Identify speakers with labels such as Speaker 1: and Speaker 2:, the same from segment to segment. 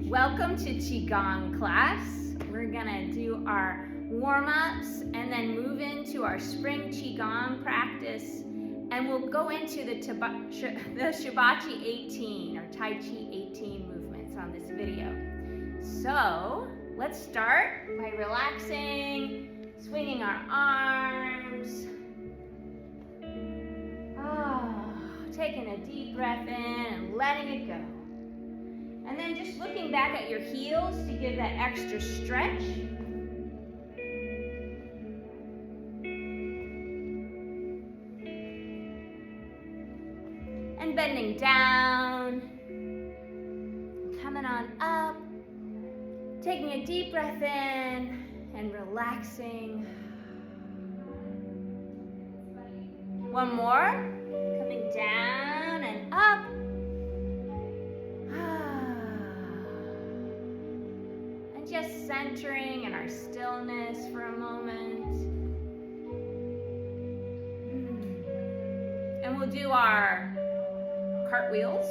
Speaker 1: Welcome to Qigong class. We're gonna do our warm-ups and then move into our spring Qigong practice, and we'll go into the Shibachi 18 or Tai Chi 18 movements on this video. So let's start by relaxing, swinging our arms. Taking a deep breath in and letting it go. And then just looking back at your heels to give that extra stretch. And bending down, coming on up, taking a deep breath in and relaxing. One more, coming down and up. And just centering in our stillness for a moment. And we'll do our cartwheels.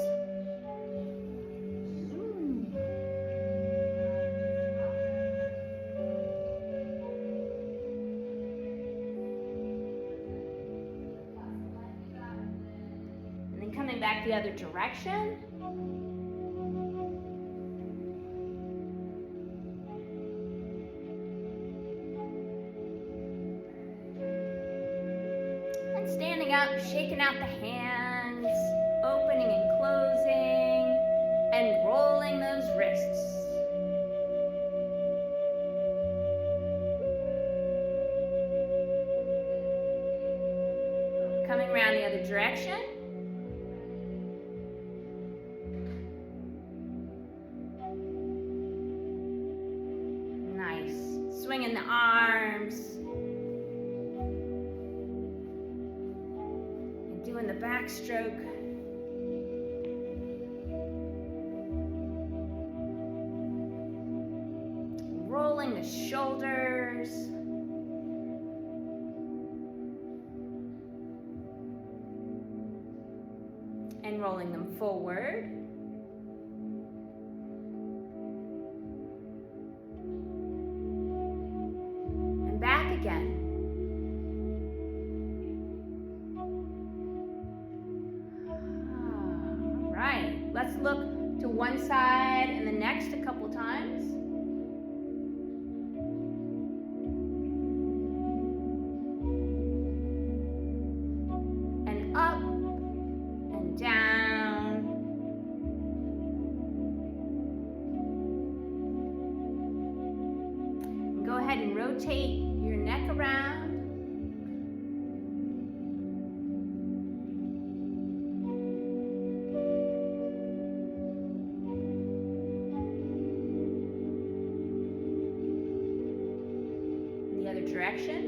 Speaker 1: And then coming back the other direction. And standing up, shaking out the hands, opening and closing, and rolling those wrists. Coming around the other direction. Nice. Swinging the arms. And doing the backstroke. Rolling the shoulders. And rolling them forward. And back again. All right, let's look to one side and the next a couple times. And up and down. And go ahead and rotate your neck around. In the other direction.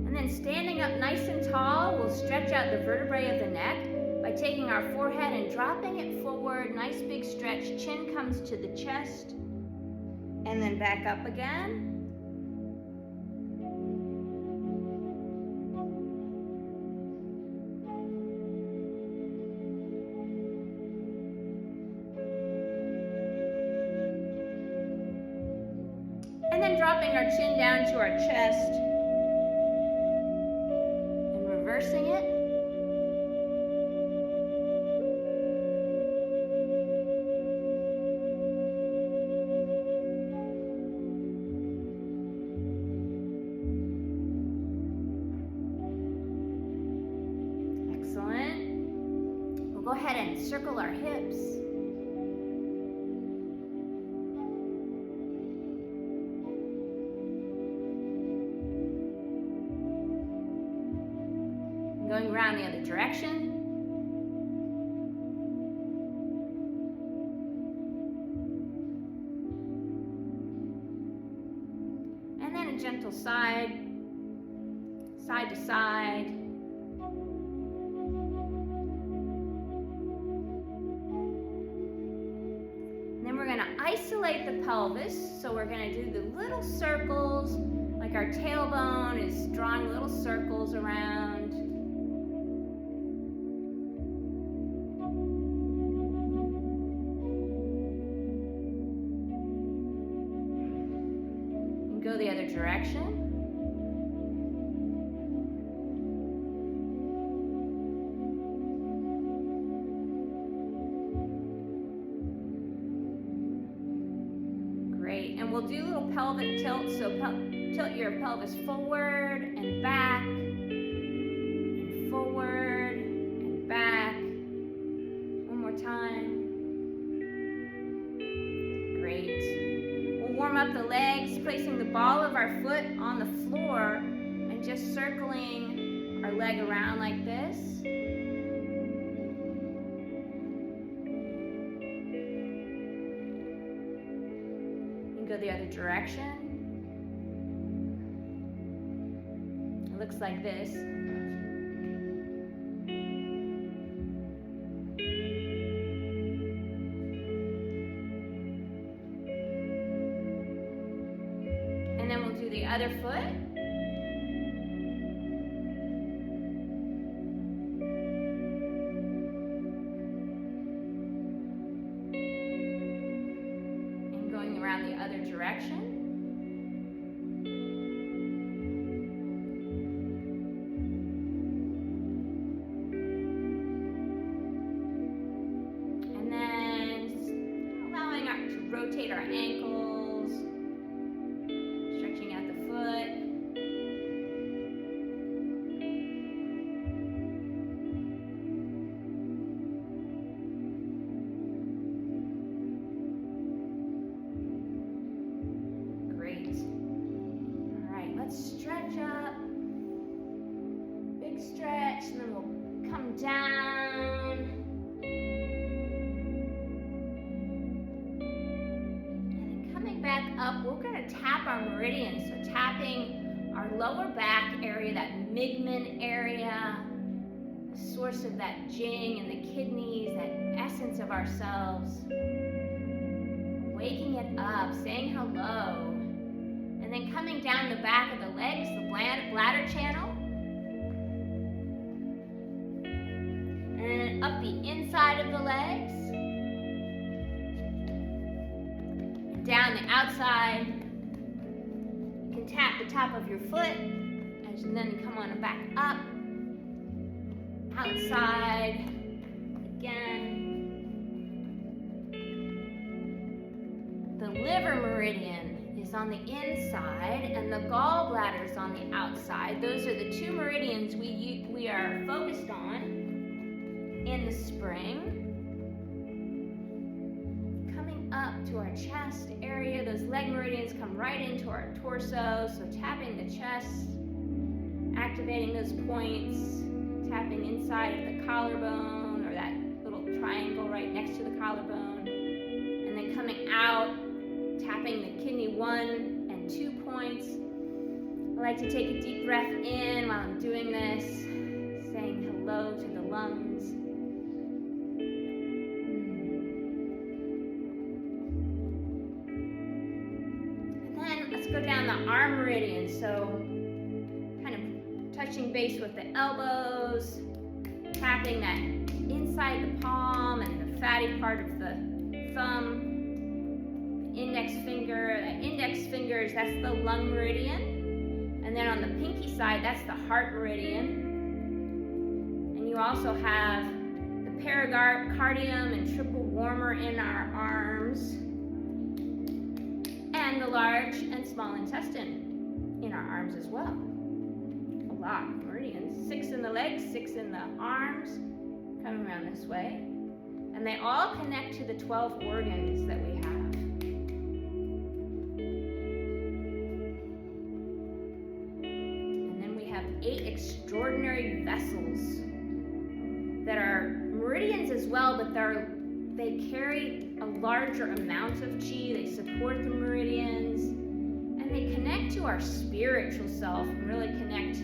Speaker 1: And then standing up nice and tall, we'll stretch out the vertebrae of the neck by taking our forehead and dropping it forward. Nice big stretch. Chin comes to the chest. And then back up again. And then dropping our chin down to our chest. And reversing it. Excellent. We'll go ahead and circle our hips. Going around the other direction. And then a gentle side to side. And then we're going to isolate the pelvis. So we're going to do the little circles like Like our tailbone is drawing little circles around. And go the other direction. And we'll do a little pelvic tilt, so tilt your pelvis forward and back, and forward and back. One more time. Great. We'll warm up the legs, placing the ball of our foot on the floor and just circling our leg around like this. Go the other direction. It looks like this. And then we'll do the other foot. Around the other direction. And then allowing to rotate our ankles, stretching out the foot. Stretch up, big stretch, and then we'll come down. And then coming back up, we're going to tap our meridians. So tapping our lower back area, that Migmen area, the source of that Jing and the kidneys, that essence of ourselves. Waking it up, saying hello. And then coming down the back of the legs, the bladder channel. And then up the inside of the legs. And down the outside. You can tap the top of your foot. And then come on back up. Outside. Again. The liver meridian is on the inside and the gallbladder is on the outside. Those are the two meridians we are focused on in the spring. Coming up to our chest area, those leg meridians come right into our torso, so tapping the chest, activating those points, tapping inside of the collarbone or that little triangle right next to the collarbone, and then coming out, tapping the kidney 1 and 2 points. I like to take a deep breath in while I'm doing this, saying hello to the lungs. And then let's go down the arm meridian. So kind of touching base with the elbows, tapping that inside the palm and the fatty part of the thumb. Index finger, that index fingers, that's the lung meridian. And then on the pinky side, that's the heart meridian. And you also have the pericardium and triple warmer in our arms. And the large and small intestine in our arms as well. A lot of meridians. 6 in the legs, 6 in the arms, coming around this way. And they all connect to the 12 organs that we have. And then we have 8 extraordinary vessels that are meridians as well, but they carry a larger amount of chi. They support the meridians, and they connect to our spiritual self and really connect.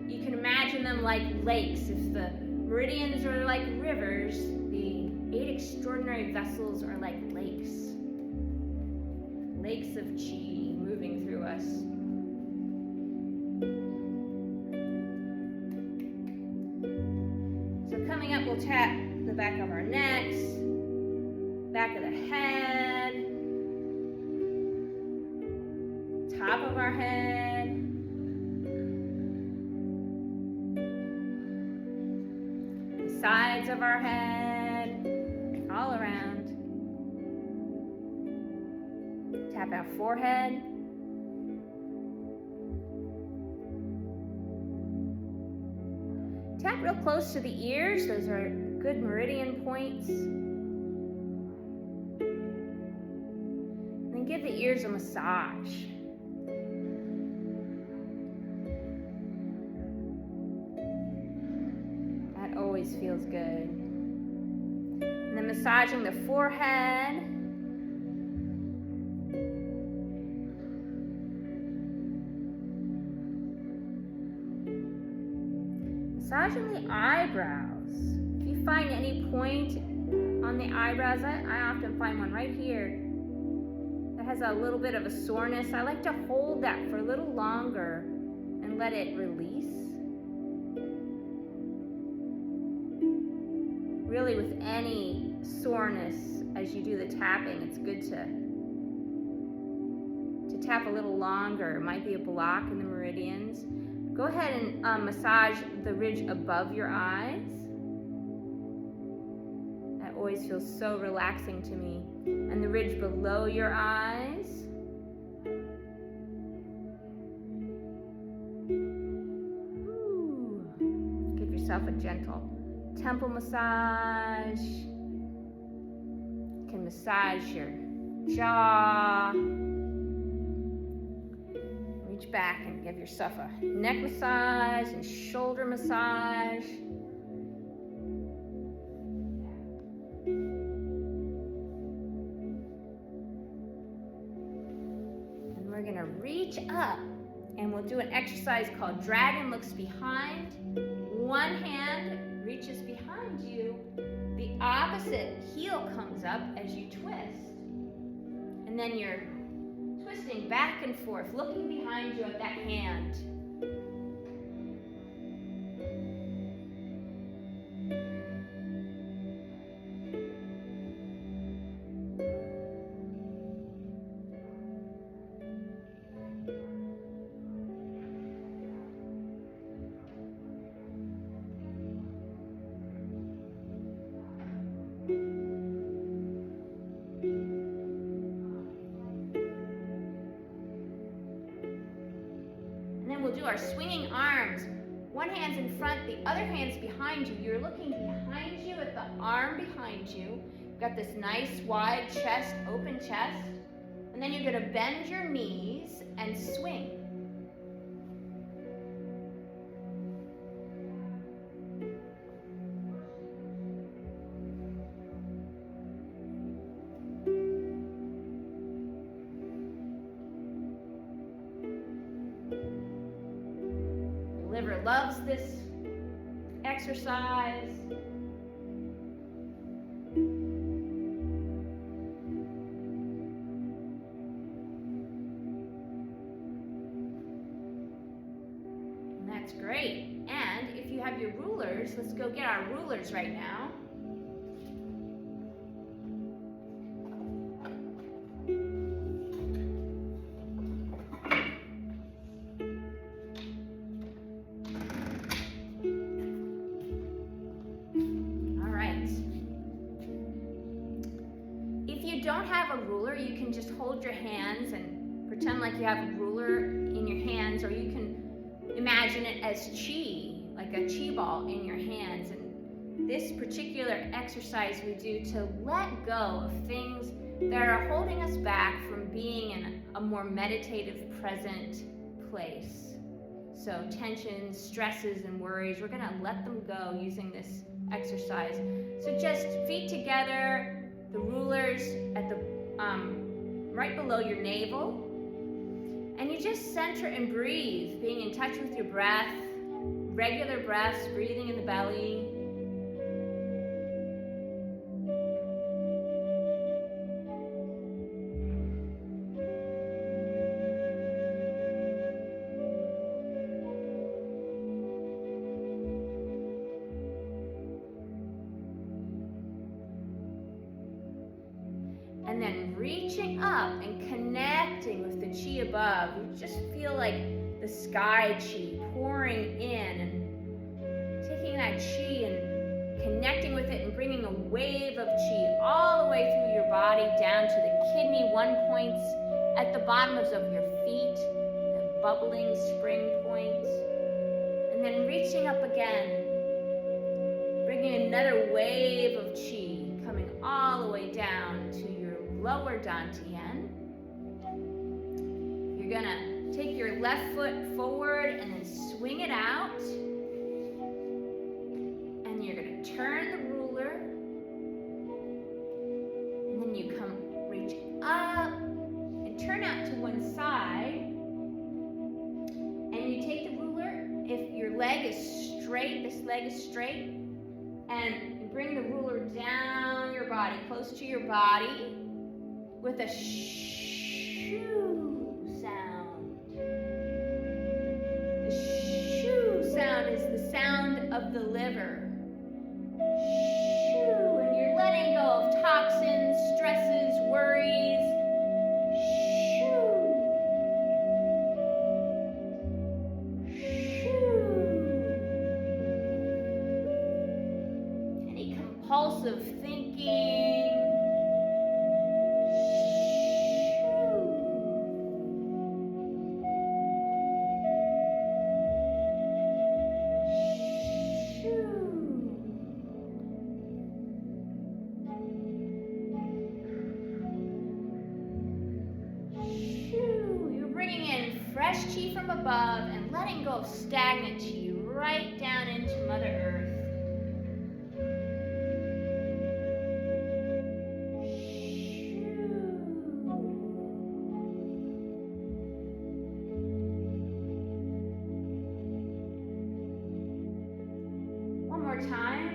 Speaker 1: You can imagine them like lakes. If the meridians are like rivers, the 8 extraordinary vessels are like lakes. Lakes of chi moving we'll tap the back of our necks, back of the head, top of our head, the sides of our head, all around. Tap our forehead. Tap real close to the ears. Those are good meridian points. And then give the ears a massage. That always feels good. And then massaging the forehead. Massaging the eyebrows. If you find any point on the eyebrows, I often find one right here that has a little bit of a soreness. I like to hold that for a little longer and let it release. Really, with any soreness as you do the tapping, it's good to tap a little longer. It might be a block in the meridians. Go ahead and massage the ridge above your eyes. That always feels so relaxing to me. And the ridge below your eyes. Ooh. Give yourself a gentle temple massage. You can massage your jaw. Reach back and give yourself a neck massage and shoulder massage. And we're going to reach up and we'll do an exercise called Dragon Looks Behind. One hand reaches behind you. The opposite heel comes up as you twist. And then you're twisting back and forth, looking behind you at that hand. We'll do our swinging arms. One hand's in front, the other hand's behind you. You're looking behind you at the arm behind you. You've got this nice wide chest, open chest. And then you're going to bend your knees and swing. Liver loves this exercise. And that's great. And if you have your rulers, let's go get our rulers right now. Don't have a ruler, you can just hold your hands and pretend like you have a ruler in your hands, or you can imagine it as chi, like a chi ball in your hands. And this particular exercise we do to let go of things that are holding us back from being in a more meditative, present place. So tensions, stresses, and worries, we're gonna let them go using this exercise. So just feet together, the rulers at the right below your navel, and you just center and breathe, being in touch with your breath, regular breaths, breathing in the belly. reaching up and connecting with the chi above. You just feel like the sky chi pouring in and taking that chi and connecting with it and bringing a wave of chi all the way through your body down to the kidney 1 points at the bottoms of your feet, the bubbling spring points. And then reaching up again, bringing another wave of chi coming all the way down to your lower dantian. You're gonna take your left foot forward and then swing it out. And you're gonna turn the ruler. And then you come reach up and turn out to one side. And you take the ruler, if your leg is straight, this leg is straight, and you bring the ruler down your body, close to your body, with a shoo sound. The shoo sound is the sound of the liver. Shoo, and you're letting go of toxins, stresses, worries. Shoo. Shoo. Any compulsive thinking. Fresh chi from above and letting go of stagnant chi right down into Mother Earth. One more time.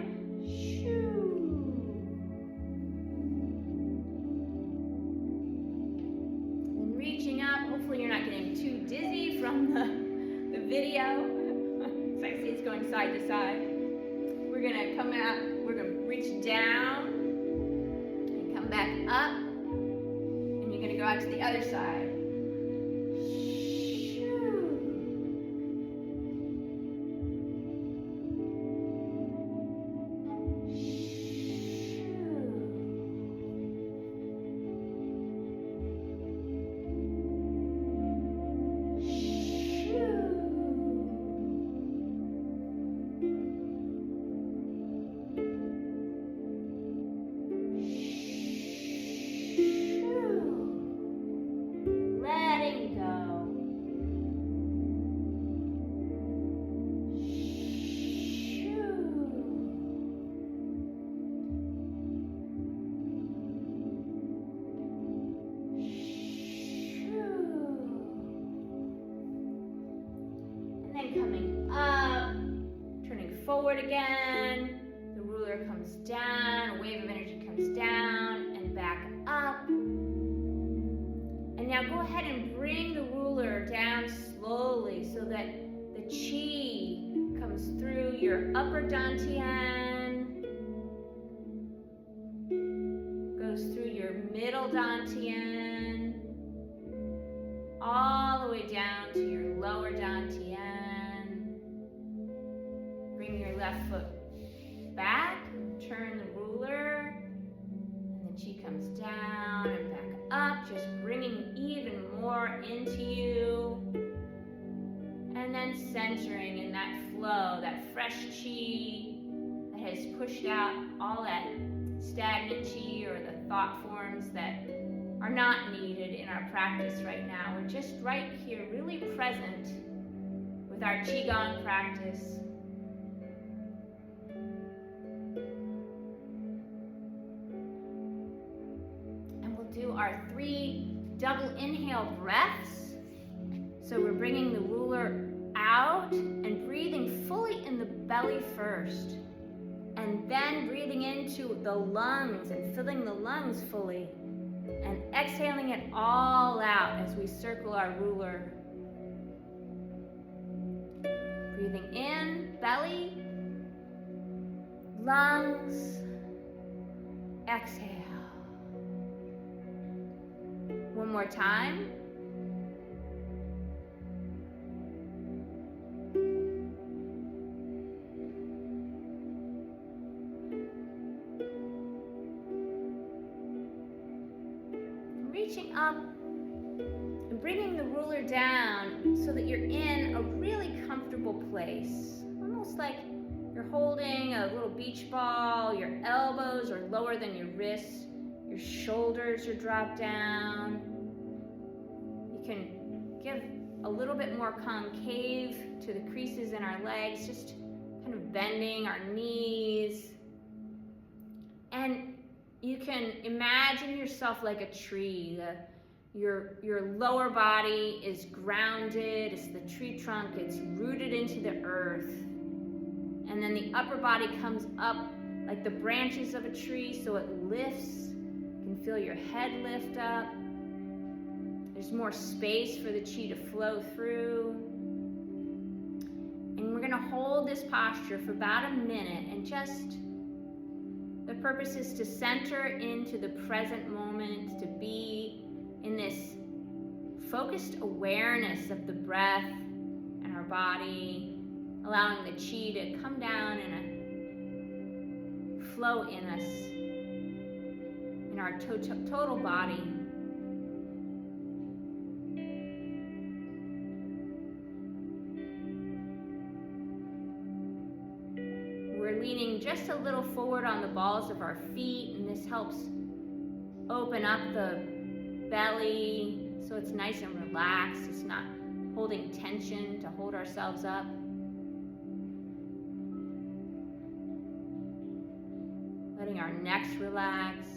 Speaker 1: And reaching up, hopefully you're not getting too dizzy from the video. So I see it's going side to side. We're gonna come out, we're gonna reach down and come back up, and you're gonna go out to the other side. Coming up, turning forward again, the ruler comes down, a wave of energy comes down and back up. And now go ahead and bring the ruler down slowly so that the chi comes through your upper dantian, goes through your middle dantian, all the way down to your lower dantian. Bring your left foot back, turn the ruler, and the chi comes down and back up, just bringing even more into you. And then centering in that flow, that fresh chi that has pushed out all that stagnant chi or the thought forms that are not needed in our practice right now. We're just right here, really present with our Qigong practice. And we'll do our 3 double inhale breaths. So we're bringing the ruler out and breathing fully in the belly first. And then breathing into the lungs and filling the lungs fully. And exhaling it all out as we circle our ruler. Breathing in, belly, lungs, exhale. One more time. Reaching up and bringing the ruler down so that you're in a really comfortable place. Almost like you're holding a little beach ball. Your elbows are lower than your wrists. Your shoulders are dropped down. You can give a little bit more concave to the creases in our legs, just kind of bending our knees. And you can imagine yourself like a tree. Your lower body is grounded, it's the tree trunk, it's rooted into the earth. And then the upper body comes up like the branches of a tree, so it lifts. You can feel your head lift up. There's more space for the chi to flow through. And we're gonna hold this posture for about a minute, and just the purpose is to center into the present moment, to be in this focused awareness of the breath and our body, allowing the chi to come down and flow in us, in our total body. We're leaning just a little forward on the balls of our feet, and this helps open up the belly so it's nice and relaxed. It's not holding tension to hold ourselves up. Letting our necks relax.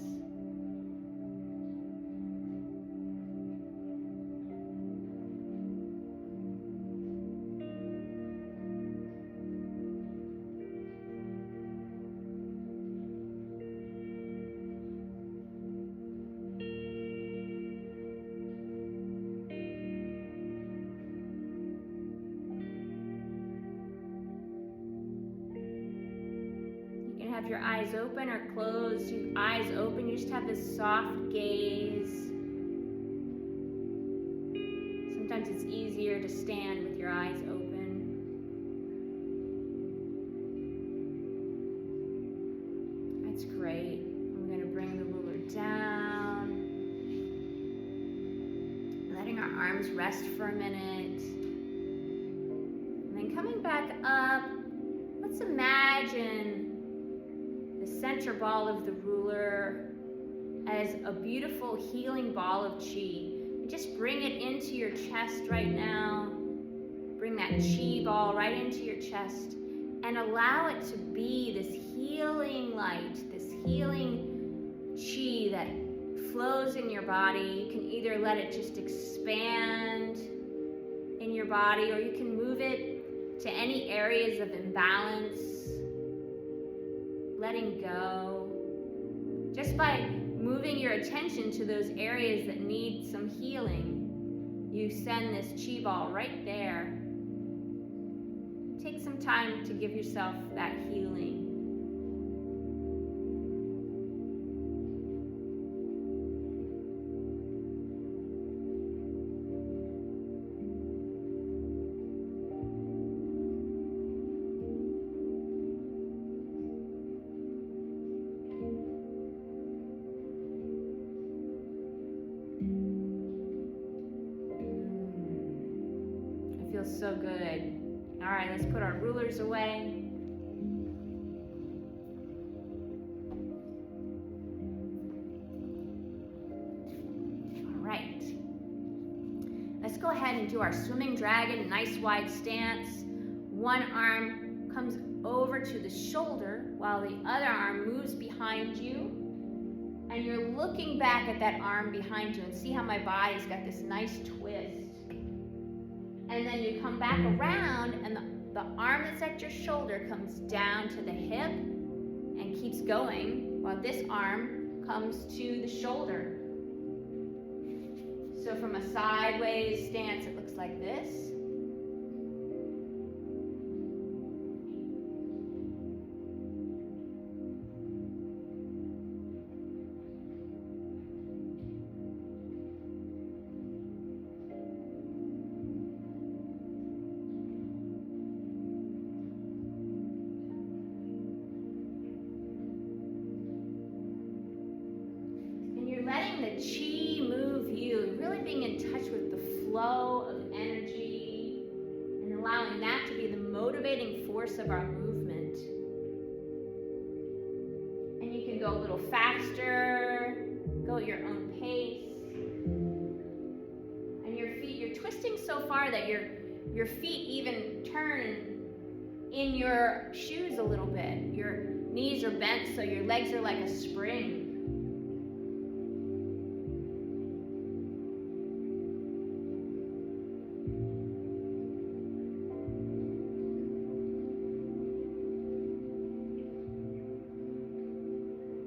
Speaker 1: Have your eyes open or closed. Your eyes open, you just have this soft gaze. Sometimes it's easier to stand with your eyes open. That's great. I'm going to bring the ruler down. Letting our arms rest for a minute. And then coming back up, let's imagine the center ball of the ruler as a beautiful healing ball of chi. And just bring it into your chest right now. Bring that chi ball right into your chest and allow it to be this healing light, this healing chi that flows in your body. You can either let it just expand in your body, or you can move it to any areas of imbalance. Letting go. Just by moving your attention to those areas that need some healing, you send this chi ball right there. Take some time to give yourself that healing. So good. All right, let's put our rulers away. All right. Let's go ahead and do our swimming dragon, nice wide stance. One arm comes over to the shoulder while the other arm moves behind you. And you're looking back at that arm behind you, and see how my body's got this nice twist. And then you come back around, and the arm that's at your shoulder comes down to the hip and keeps going, while this arm comes to the shoulder. So from a sideways stance, it looks like this. chi move you, really being in touch with the flow of energy and allowing that to be the motivating force of our movement. And you can go a little faster, go at your own pace. And your feet, you're twisting so far that your feet even turn in your shoes a little bit. Your knees are bent so your legs are like a spring.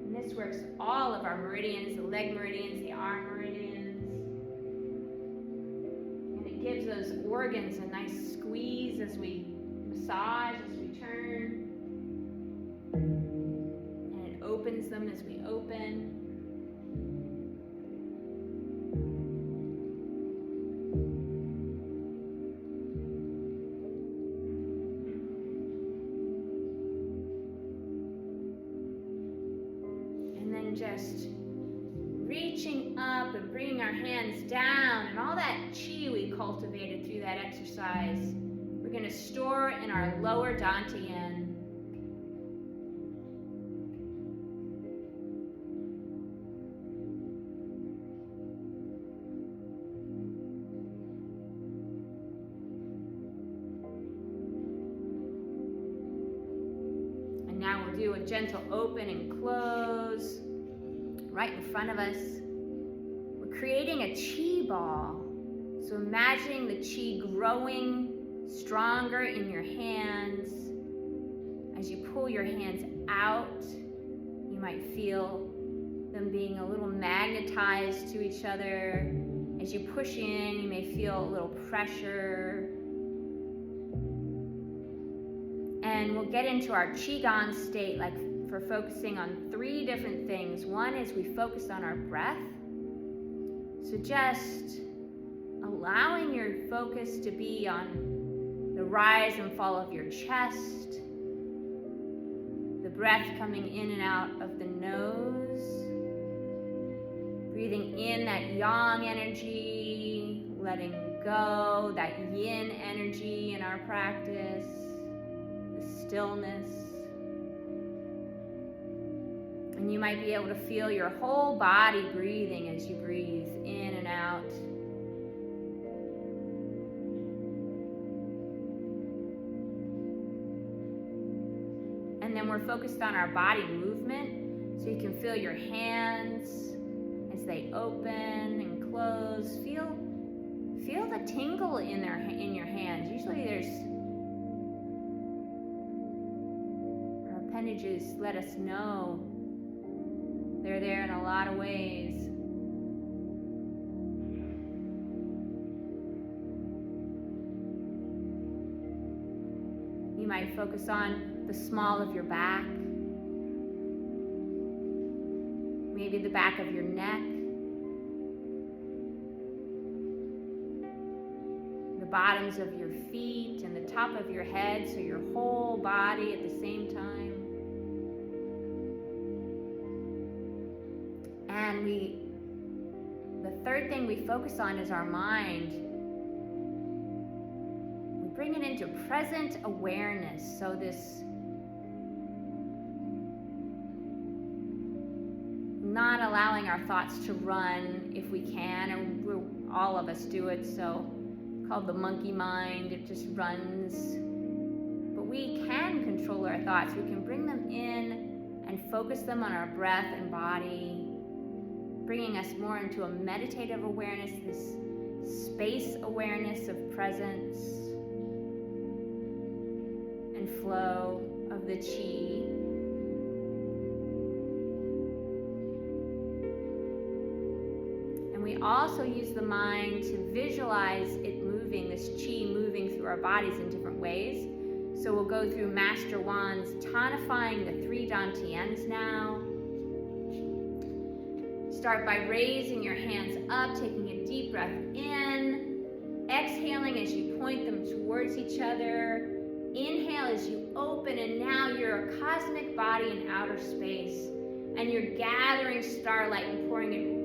Speaker 1: And this works all of our meridians, the leg meridians, the arm meridians. And it gives those organs a nice squeeze as we massage, as we turn, and it opens them as we open. And then just reaching up and bringing our hands down, and all that chi we cultivated through that exercise, we're going to store in our lower dantian. And now we'll do a gentle open and close right in front of us. We're creating a chi ball. So imagining the chi growing stronger in your hands. As you pull your hands out, you might feel them being a little magnetized to each other. As you push in, you may feel a little pressure. And we'll get into our Qigong state, like for focusing on 3 different things. One is we focus on our breath. So just allowing your focus to be on the rise and fall of your chest, the breath coming in and out of the nose, breathing in that yang energy, letting go that yin energy in our practice, the stillness. And you might be able to feel your whole body breathing as you breathe in and out. And then we're focused on our body movement, so you can feel your hands as they open and close. Feel the tingle in your hands. Usually our appendages let us know they're there in a lot of ways. You might focus on the small of your back, maybe the back of your neck, the bottoms of your feet, and the top of your head, so your whole body at the same time. And the third thing we focus on is our mind. We bring it into present awareness, so this not allowing our thoughts to run if we can, and all of us do it, so called the monkey mind. It just runs. But we can control our thoughts. We can bring them in and focus them on our breath and body, bringing us more into a meditative awareness, this space awareness of presence and flow of the chi. We also use the mind to visualize it moving, this chi moving through our bodies in different ways. So we'll go through Master Wands, tonifying the 3 dantians now. Start by raising your hands up, taking a deep breath in, exhaling as you point them towards each other. Inhale as you open, and now you're a cosmic body in outer space, and you're gathering starlight and pouring it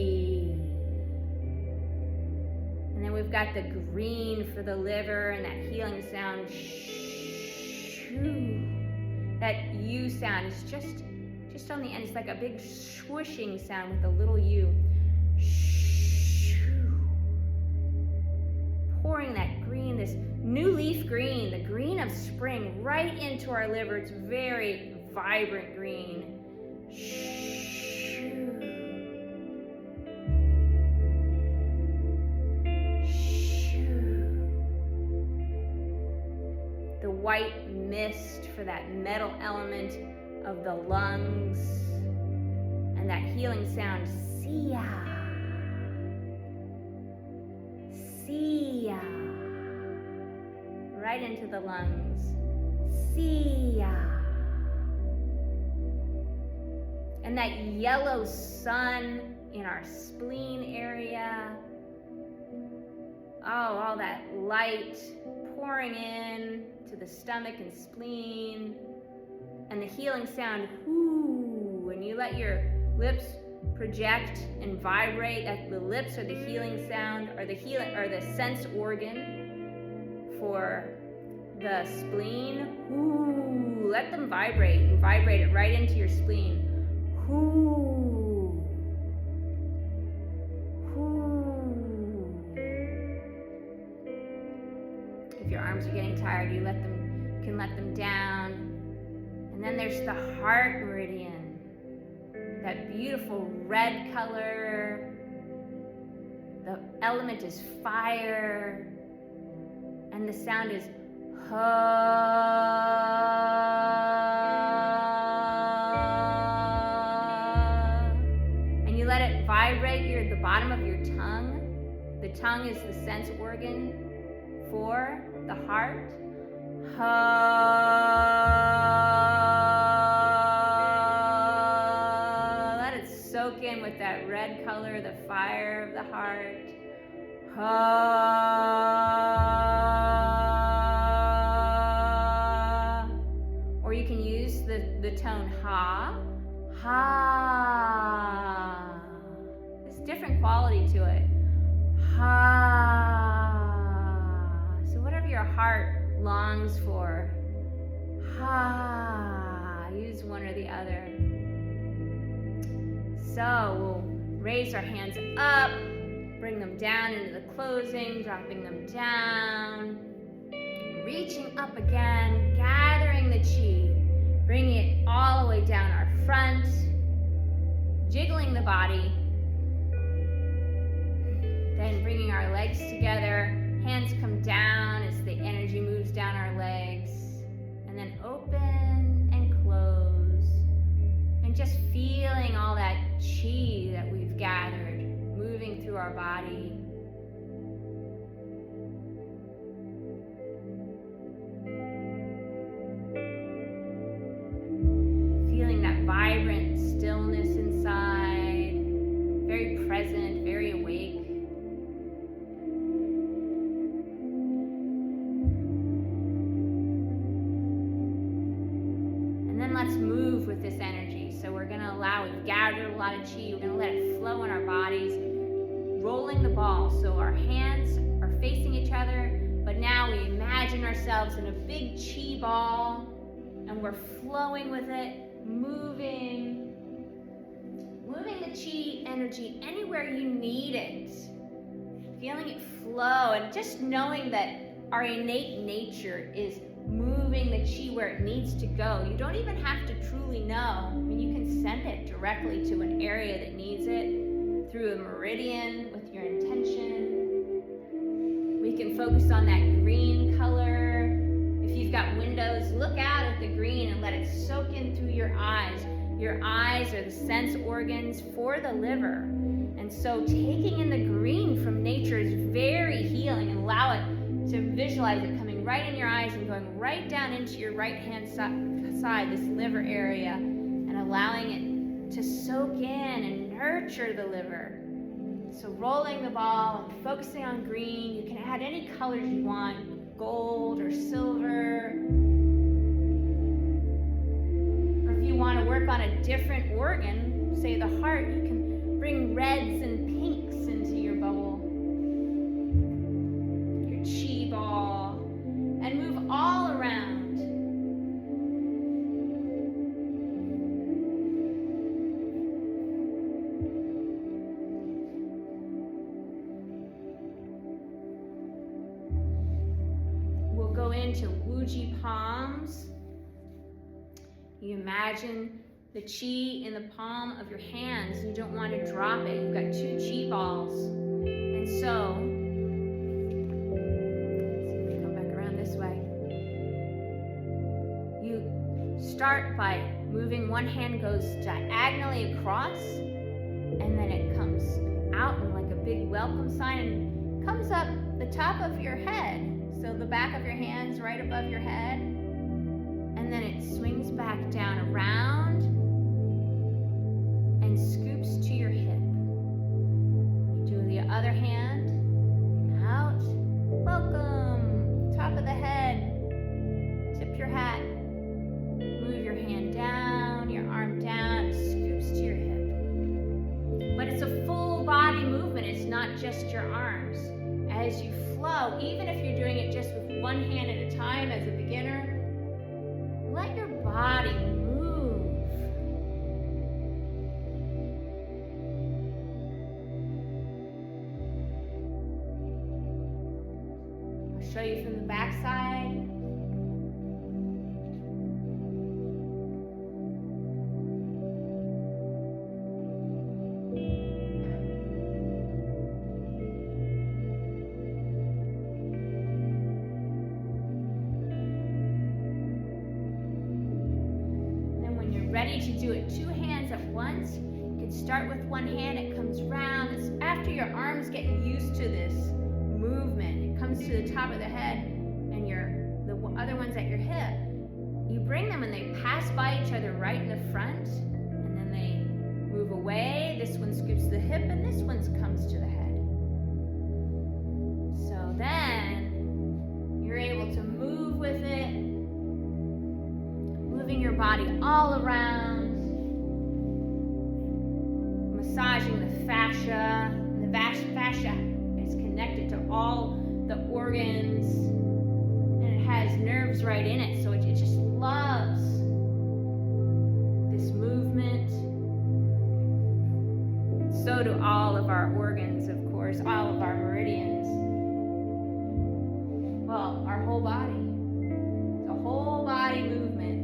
Speaker 1: got the green for the liver and that healing sound. That U sound is just on the end. It's like a big swooshing sound with a little U. Pouring that green, this new leaf green, the green of spring, right into our liver. It's very vibrant green. The white mist for that metal element of the lungs, and that healing sound, Sia. Sia. Right into the lungs. Sia. And that yellow sun in our spleen area. Oh, all that light pouring in to the stomach and spleen. And the healing sound, whoo, and you let your lips project and vibrate. That the lips are the healing sound, or the sense organ for the spleen. Whoo, let them vibrate and vibrate it right into your spleen. Whoo, whoo. If your arms are getting tired, you can let them down. And then there's the heart meridian, that beautiful red color. The element is fire, and the sound is ha. And you let it vibrate the bottom of your tongue. The tongue is the sense organ for the heart. Let it soak in with that red color, the fire of the heart. Or you can use the tone ha. Ha. There's different quality to it. Ha. So whatever your heart longs for, ha, use one or the other. So we'll raise our hands up, bring them down into the closing, dropping them down, reaching up again, gathering the chi, bringing it all the way down our front, jiggling the body, then bringing our legs together. Hands come down as the energy moves down our legs, and then open and close, and just feeling all that chi that we've gathered moving through our body. Feeling that vibrant stillness inside, very present, very awake. Let's move with this energy. So we're going to we've gathered a lot of chi, we're going to let it flow in our bodies, rolling the ball. So our hands are facing each other, but now we imagine ourselves in a big chi ball, and we're flowing with it, moving the chi energy anywhere you need it, feeling it flow, and just knowing that our innate nature is moving the chi where it needs to go. You don't even have to truly know. I mean, you can send it directly to an area that needs it through a meridian with your intention. We can focus on that green color. If you've got windows, look out at the green and let it soak in through your eyes. Your eyes are the sense organs for the liver. And so taking in the green from nature is very healing, and allow it to visualize it coming right in your eyes and going right down into your right hand side, this liver area, and allowing it to soak in and nurture the liver. So rolling the ball and focusing on green. You can add any colors you want, gold or silver. Or if you want to work on a different organ, say the heart, you can bring reds and pinks into your bubble. go into Wuji palms. You imagine the chi in the palm of your hands. You don't want to drop it. You've got 2 chi balls. And so, come back around this way. You start by moving, one hand goes diagonally across, and then it comes out in like a big welcome sign and comes up the top of your head. So the back of your hand's right above your head. And then it swings back down around and scoops to your hip. You do the other hand, out, welcome, top of the head, tip your hat, move your hand down, your arm down, it scoops to your hip. But it's a full body movement, it's not just your arms. As you flow, even if you're doing it just with one hand at a time as a beginner, let your body move. I'll show you from the back side. Ready to do it 2 hands at once. You can start with one hand, it comes round. It's after your arms get used to this movement. It comes to the top of the head and the other one's at your hip. You bring them and they pass by each other right in the front, and then they move away. This one scoops to the hip and this one comes to the head. So then you're able to move with it, moving your body all around, massaging the fascia. The fascia is connected to all the organs, and it has nerves right in it, so it just loves this movement. So do all of our organs, of course, all of our meridians. Well, our whole body. It's a whole body movement.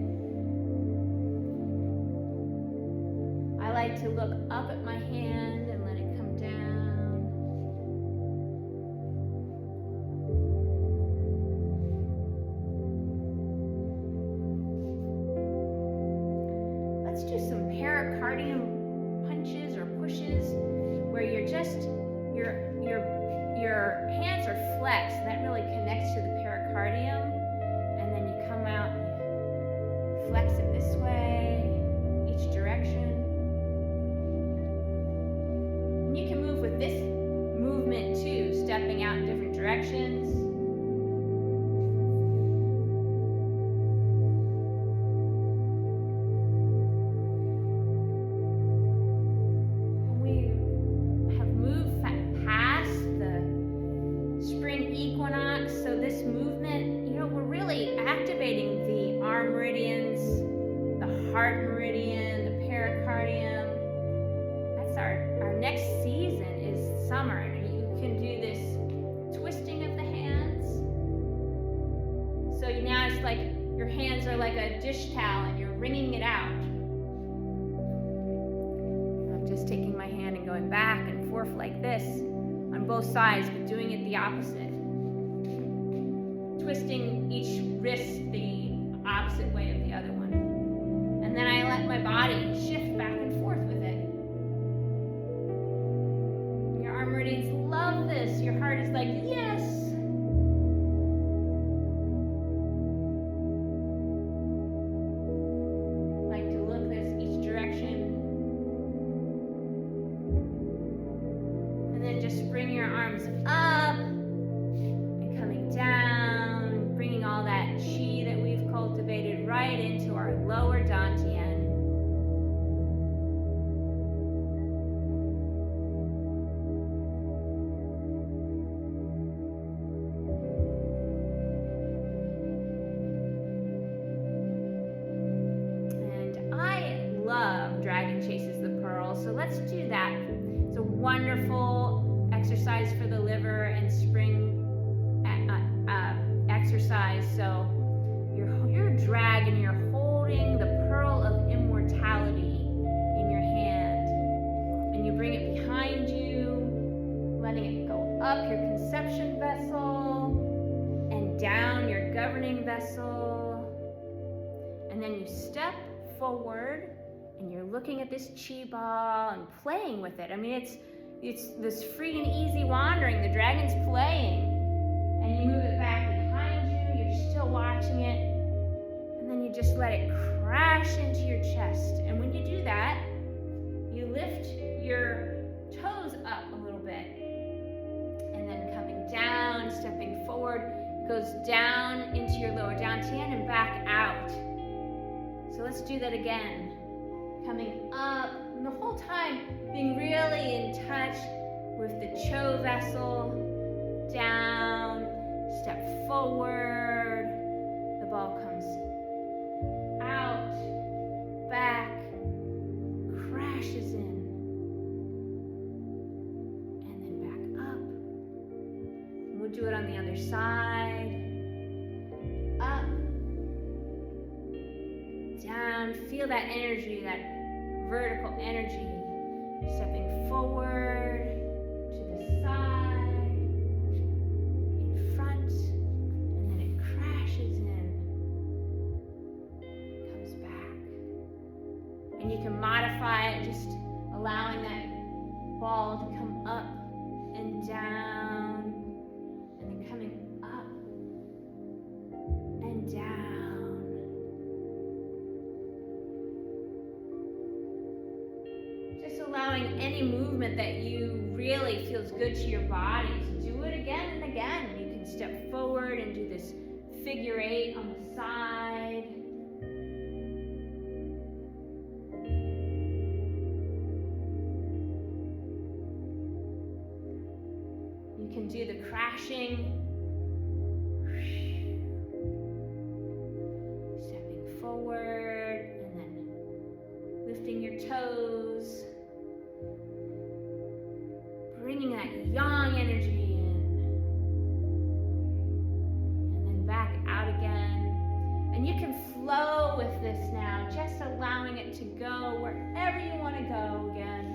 Speaker 1: I like to look up at my hand and let it come down. Let's do some pericardium punches or pushes where you're just, your hands are flexed. That really connects to the pericardium. And then you come out and you flex it this way, each direction. You can move with this movement too, stepping out in different directions. We have moved past the spring equinox, so this movement, we're really activating the arm meridians, the heart meridian, the pericardium. That's our next season is summer, and you can do this twisting of the hands. So now it's like your hands are like a dish towel and you're wringing it out. I'm just taking my hand and going back and forth like this on both sides, but doing it the opposite. Twisting each wrist the opposite way of the other one. And then I let my body shift back and forth with it. Meridians love this. Your heart is like, yes. Like to look this each direction. And then just bring your arms up and coming down, bringing all that chi that we've cultivated right into our lower dantian. Dragon chases the pearl. So let's do that. It's a wonderful exercise for the liver and spring exercise exercise. So you're a dragon, you're holding the pearl of immortality in your hand. And you bring it behind you, letting it go up your conception vessel and down your governing vessel. And then you step forward and you're looking at this chi ball and playing with it. I mean, it's this free and easy wandering. The dragon's playing. And you move it back behind you. You're still watching it. And then you just let it crash into your chest. And when you do that, you lift your toes up a little bit. And then coming down, stepping forward, it goes down into your lower dantian and back out. So let's do that again. Coming up, and the whole time being really in touch with the Cho vessel, down, step forward, the ball comes out, back, crashes in, and then back up. And we'll do it on the other side, up, down, feel that energy, that vertical energy, stepping forward, to the side, in front, and then it crashes in, comes back. And you can modify it, just allowing that ball to come up and down, and then coming up and down. Allowing any movement that you really feels good to your body. So do it again and again. You can step forward and do this figure 8 on the side. You can do the crashing. Stepping forward and then lifting your toes. Bringing that yang energy in, and then back out again. And you can flow with this now, just allowing it to go wherever you want to go again.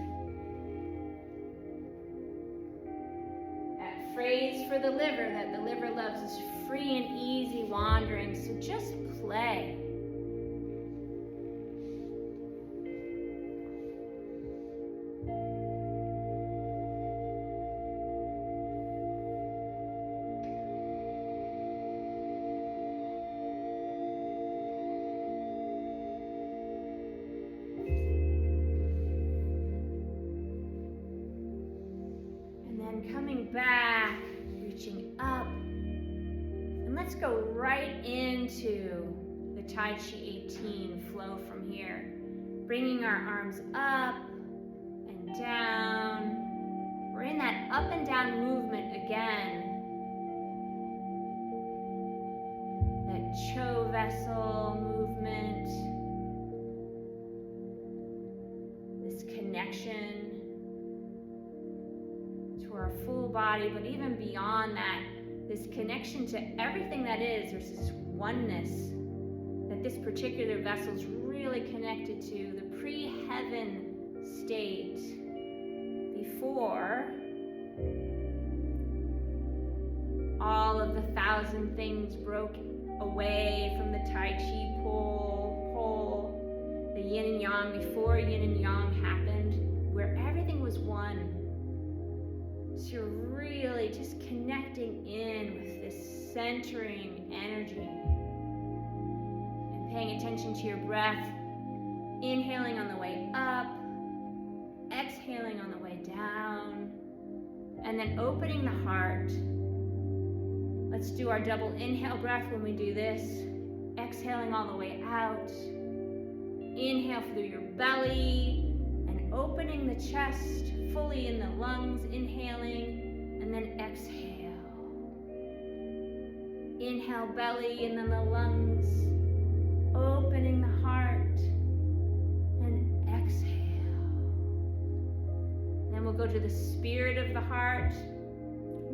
Speaker 1: That phrase for the liver that the liver loves is free and easy wandering, so just play. Coming back, reaching up, and let's go right into the Tai Chi 18 flow from here. Bringing our arms up and down. We're in that up and down movement again. That Cho vessel movement. This connection to our full body, but even beyond that, this connection to everything that is. There's this oneness that this particular vessel is really connected to, the pre-heaven state before all of the 1,000 things broke away from the Tai Chi pole, the yin and yang, before yin and yang happened, where everything was one. So you're really just connecting in with this centering energy and paying attention to your breath, inhaling on the way up, exhaling on the way down, and then opening the heart. Let's do our double inhale breath when we do this, exhaling all the way out. Inhale through your belly and opening the chest fully in the lungs, inhaling, and then exhale. Inhale belly and then the lungs, opening the heart, and exhale. Then we'll go to the spirit of the heart,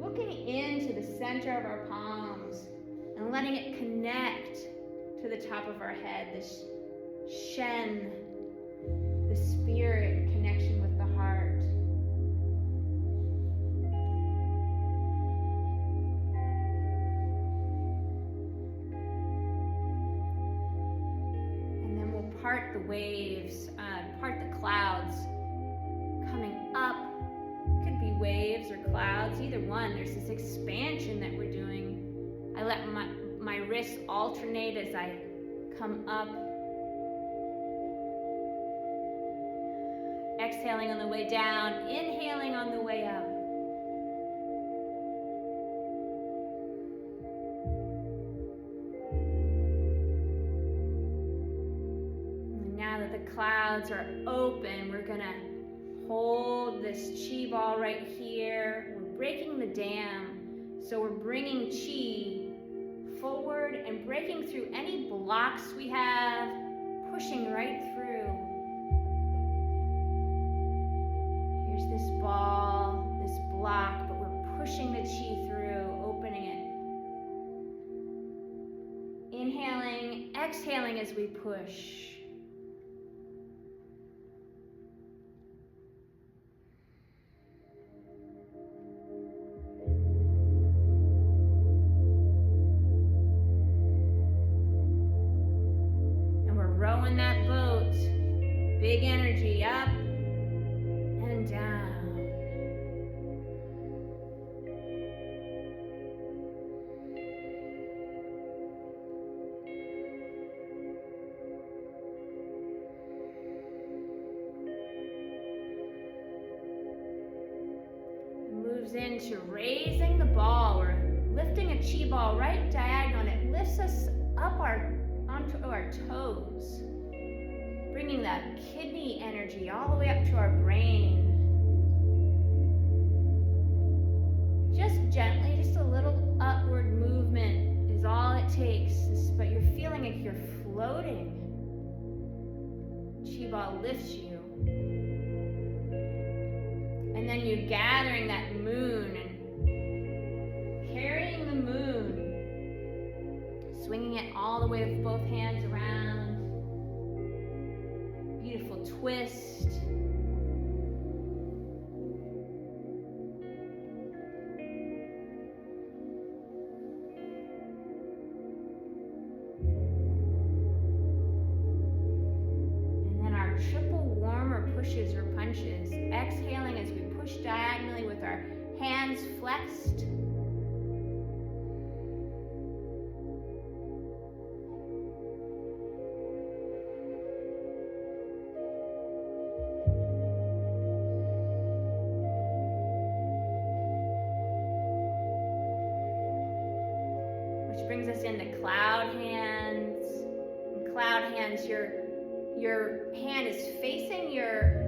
Speaker 1: looking into the center of our palms and letting it connect to the top of our head, this Shen, the spirit connection with the heart. And then we'll part the waves, part the clouds coming up. Could be waves or clouds, either one. There's this expansion that we're doing. I let my wrists alternate as I come up. Exhaling on the way down, inhaling on the way up. And now that the clouds are open, we're gonna hold this chi ball right here. We're breaking the dam. So we're bringing chi forward and breaking through any blocks we have, pushing right through. Here's this ball, this block, but we're pushing the chi through, opening it. Inhaling, exhaling as we push. Rowing that boat, big energy up and down. It moves into raising the ball. We're lifting a chi ball right diagonal. It lifts us up onto our toes, bringing that kidney energy all the way up to our brain. Just gently, just a little upward movement is all it takes, but you're feeling like you're floating. Chi ball lifts you. And then you're gathering that moon and carrying the moon, swinging it all the way with both hands around. Beautiful twist. And then our triple warmer pushes or punches. Exhaling as we push diagonally with our hands flexed. Brings us into cloud hands. In cloud hands, your hand is facing your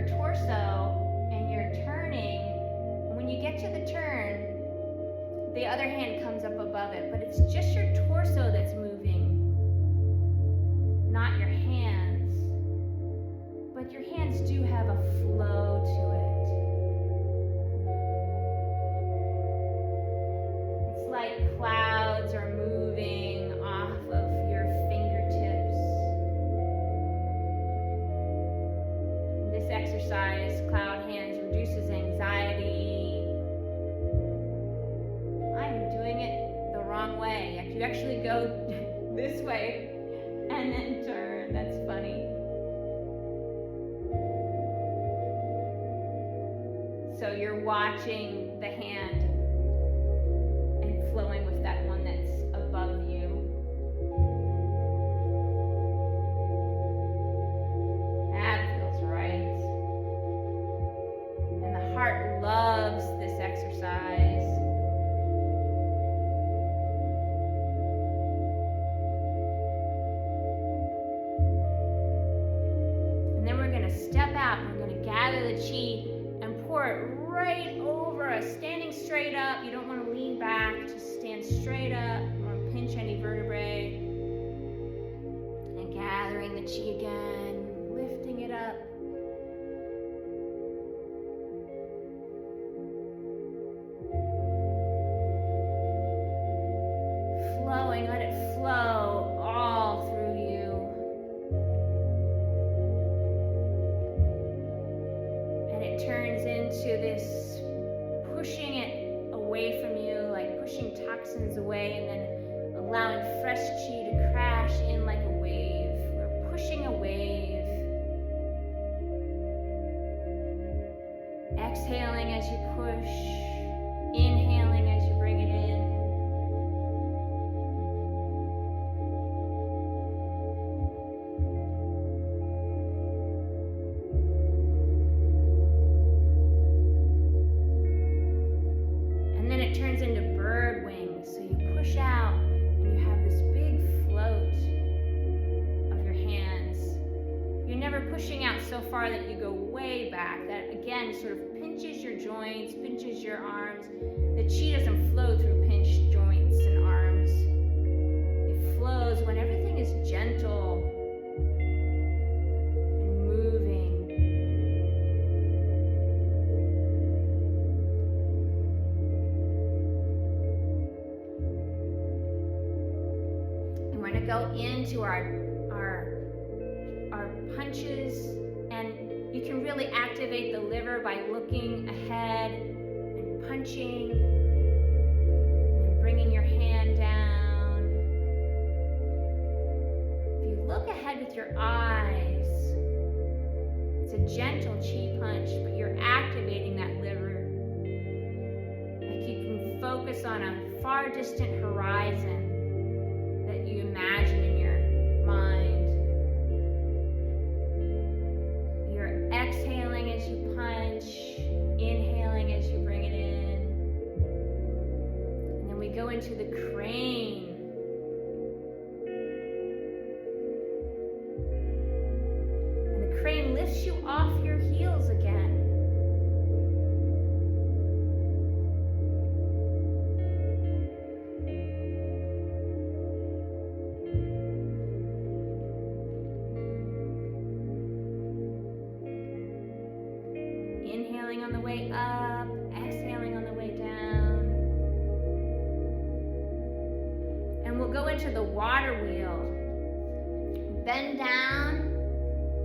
Speaker 1: torso and you're turning. And when you get to the turn, the other hand comes up above it, but it's just your torso that's moving, not your hands. But your hands do have a flow to it. Like clouds are moving off of your fingertips. This exercise, cloud hands, reduces anxiety. I'm doing it the wrong way. You actually go this way and then turn. That's funny. So you're watching the hand flowing with that one that's above you. That feels right. And the heart loves this exercise. And then we're going to step out and we're going to gather the chi and pour it right over us, standing straight up. You don't want to lean back, just stand straight up or pinch any vertebrae. And gathering the chi again, lifting it up. allowing fresh chi to crash in like a wave. We're pushing a wave. Exhaling as you push, inhaling as you bring it in. And then it turns into bird wings. So you push out and you have this big float of your hands. You're never pushing out so far that you go way back. That again sort of pinches your joints, pinches your arms. The chi doesn't flow through pinched joints and arms. It flows when everything is gentle and moving. And we're going to go into our punches, and you can really activate the liver by looking ahead and punching and bringing your hand down. If you look ahead with your eyes, it's a gentle chi punch, but you're activating that liver. Like you can focus on a far distant horizon that you imagine in your mind. Exhaling as you punch, inhaling as you bring it in. And then we go into the crane. And the crane lifts you off your heels again. Inhaling on the way up, exhaling on the way down. And we'll go into the water wheel. Bend down,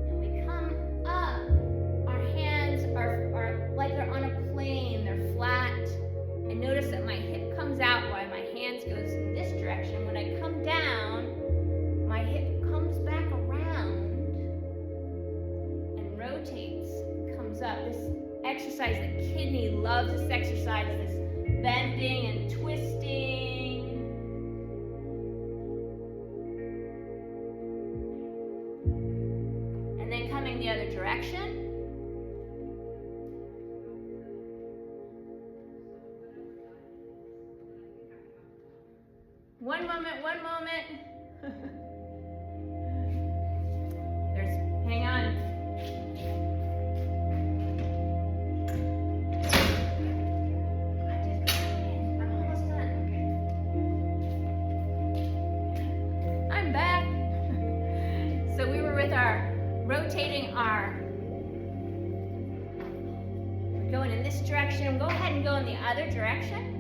Speaker 1: and we come up. Our hands are like they're on a plane, they're flat. And notice that my hip comes out while my hands goes in this direction. When I come down, my hip comes back around and rotates and comes up. This exercise, the kidney loves this exercise, this bending and twisting. And then coming the other direction. One moment. Hang on. We're going in this direction. Go ahead and go in the other direction.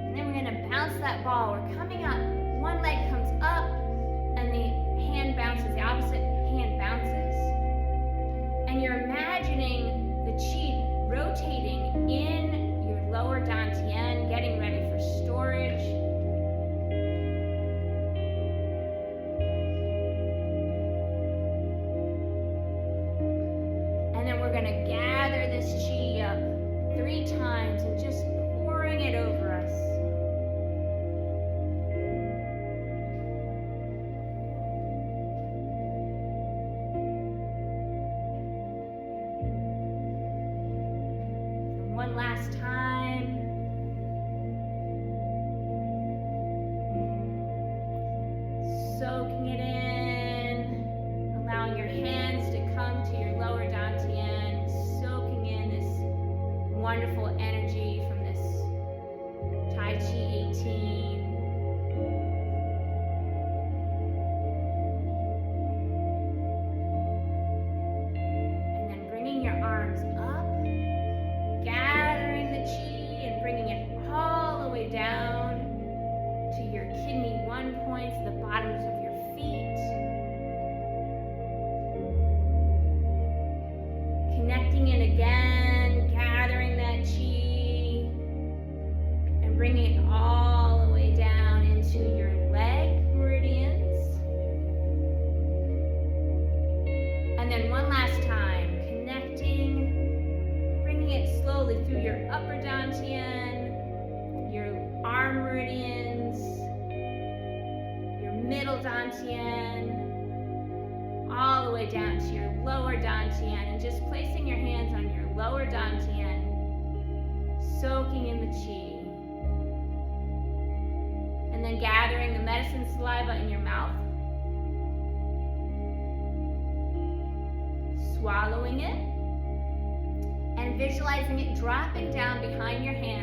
Speaker 1: And then we're going to bounce that ball. We're coming up. One leg comes up and the hand bounces, the opposite hand bounces. And you're imagining the chi rotating in your lower dantian, getting ready for storage. And then we're going to gather this chi up 3 times and just pouring it over us. One last time. Soaking it in, allowing your hands to come to your lower dantian, soaking in this wonderful energy from this bringing it all the way down into your leg meridians. And then one last time, connecting, bringing it slowly through your upper dantian, your arm meridians, your middle dantian, all the way down to your lower dantian, and just placing your hands on your lower dantian, soaking in the qi. And then gathering the medicine saliva in your mouth, swallowing it, and visualizing it dropping down behind your hand